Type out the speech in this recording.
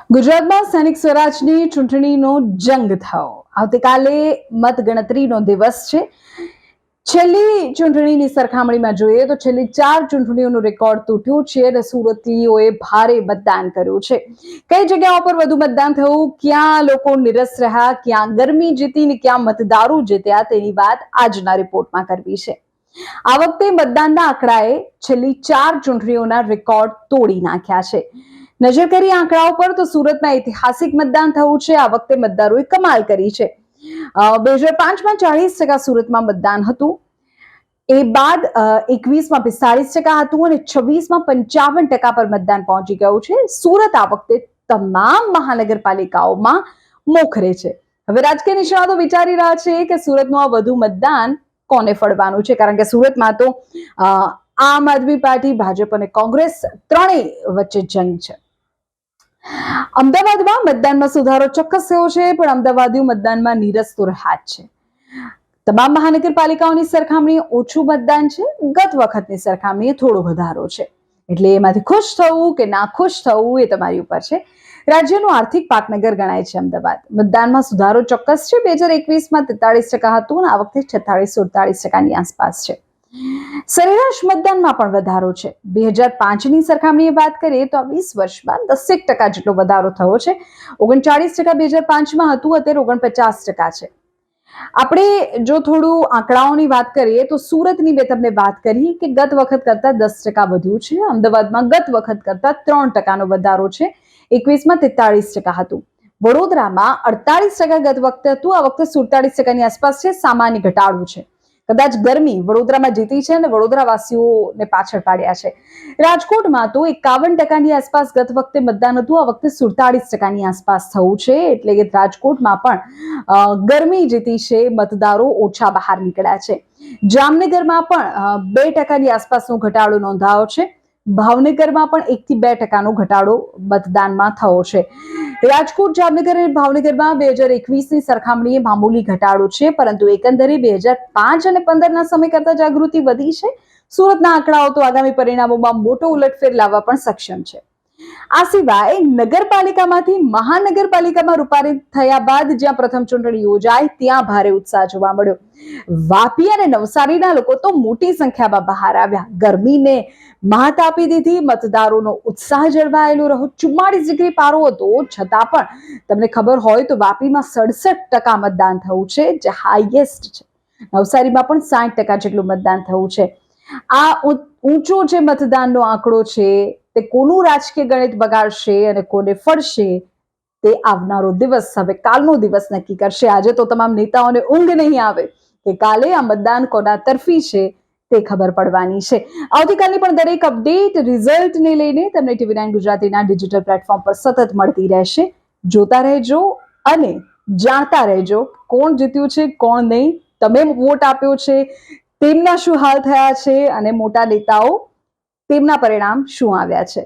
ગુજરાતમાં સ્થાનિક સ્વરાજની ચૂંટણીનો જંગ થયો. આવતીકાલે મતગણતરીનો દિવસ છે. છેલ્લી ચૂંટણીની સરખામણીમાં જોઈએ તો છેલ્લી 4 ચૂંટણીઓનો રેકોર્ડ તૂટ્યો છે અને સુરતીઓએ ભારે મતદાન કર્યું છે. કઈ જગ્યાઓ પર વધુ મતદાન થયું, ક્યાં લોકો નિરસ રહ્યા, ક્યાં ગરમી જીતી ને ક્યાં મતદારો જીત્યા, તેની વાત આજના રિપોર્ટમાં કરવી છે. આ વખતે મતદાનના આંકડાએ છેલ્લી 4 ચૂંટણીઓના રેકોર્ડ તોડી નાખ્યા છે. નજર કરી આંકડાઓ પર તો સુરતમાં ઐતિહાસિક મતદાન થયું છે. આ વખતે મતદારોએ કમાલ કરી છે. 2005માં 40% સુરતમાં મતદાન હતું. એ બાદ 21માં 45% હતું અને 26માં 55% પર મતદાન પહોંચી ગયું છે. સુરત આ વખતે તમામ મહાનગરપાલિકાઓમાં મોખરે છે. હવે રાજકીય નિષ્ણાતો વિચારી રહ્યા છે કે સુરતનું આ વધુ મતદાન કોને ફળવાનું છે, કારણ કે સુરતમાં તો આમ આદમી પાર્ટી, ભાજપ અને કોંગ્રેસ ત્રણેય વચ્ચે જંગ છે. અમદાવાદમાં મતદાનમાં સુધારો ચોક્કસ થયો છે, પણ અમદાવાદીઓ મતદાનમાં નીરસ તો રહ્યા જ છે. તમામ મહાનગરપાલિકાઓની સરખામણીએ ઓછું મતદાન છે. ગત વખતની સરખામણીએ થોડો વધારો છે. એટલે એમાંથી ખુશ થવું કે ના ખુશ થવું એ તમારી ઉપર છે. રાજ્યનું આર્થિક પાટનગર ગણાય છે અમદાવાદ. મતદાનમાં સુધારો ચોક્કસ છે. 2021માં 43% હતું અને આ વખતે 46-47%ની આસપાસ છે. સરેરાશ મતદાનમાં પણ વધારો છે. 2005ની સરખામણીએ વાત કરીએ તો આ 20 વર્ષમાં 10% જેટલો વધારો થયો છે. 39% 2005માં હતું, અત્યારે 49% છે. આપણે જો થોડું આંકડાઓની વાત કરીએ તો સુરતની મેં તમને વાત કરી કે ગત વખત કરતા 10% વધ્યું છે. અમદાવાદમાં ગત વખત કરતા 3%નો વધારો છે. 21માં 43% હતું. વડોદરામાં 48% ગત વખતે હતું, આ વખતે 47%ની આસપાસ છે. સામાન્ય ઘટાડો છે. કદાચ ગરમી વડોદરામાં જીતી છે અને વડોદરાવાસીઓને પાછળ પાડ્યા છે. રાજકોટમાં તો 51%ની આસપાસ ગત વખતે મતદાન હતું, આ વખતે 47%ની આસપાસ થયું છે. એટલે કે રાજકોટમાં પણ ગરમી જીતી છે, મતદારો ઓછા બહાર નીકળ્યા છે. જામનગરમાં પણ 2%ની આસપાસનો ઘટાડો નોંધાયો છે. ભાવનગરમાં પણ 1-2%નો ઘટાડો મતદાનમાં થયો છે. રાજકોટ, જામનગર અને ભાવનગરમાં 2021ની સરખામણીએ મામૂલી ઘટાડો છે, પરંતુ એકંદરે 2005 અને 15ના સમય કરતા જાગૃતિ વધી છે. સુરતના આંકડાઓ તો આગામી પરિણામોમાં મોટો ઉલટફેર લાવવા પણ સક્ષમ છે. આ સિવાય નગરપાલિકામાંથી મહાનગરપાલિકામાં રૂપાંતરિત થયા બાદ જ્યાં પ્રથમ ચૂંટણી યોજાય ત્યાં ભારે ઉત્સાહ જોવા મળ્યો. વાપી અને નવસારીના લોકો તો મોટી સંખ્યામાં બહાર આવ્યા. ગરમીને માત આપી દીધી. મતદારોનો ઉત્સાહ જળવાયેલો રહ્યો. 44 ડિગ્રી પારો હતો, છતાં પણ તમને ખબર હોય તો વાપીમાં 67% મતદાન થયું છે, જે હાઈએસ્ટ છે. નવસારીમાં પણ 60% જેટલું મતદાન થયું છે. આ ઊંચો જે મતદાનનો આંકડો છે તે કોનું રાજકીય ગણિત બગાડશે અને કોને ફળશે તે આવનારો દિવસ, હવે કાલનો દિવસ નક્કી કરશે. આજે તો તમામ નેતાઓને ઊંઘ નહીં આવે કે કાલે આ મતદાન કોના તરફી છે તે ખબર પડવાની છે. આવતીકાલની પણ દરેક અપડેટ, રિઝલ્ટને લઈને તમને TV9 ગુજરાતીના ડિજિટલ પ્લેટફોર્મ પર સતત મળતી રહેશે. જોતા રહેજો અને જાણતા રહેજો કોણ જીત્યું છે, કોણ નહીં, તમે વોટ આપ્યો છે, તેમના શું હાલ થયા છે અને મોટા નેતાઓ તેમના પરિણામ શું આવ્યા છે.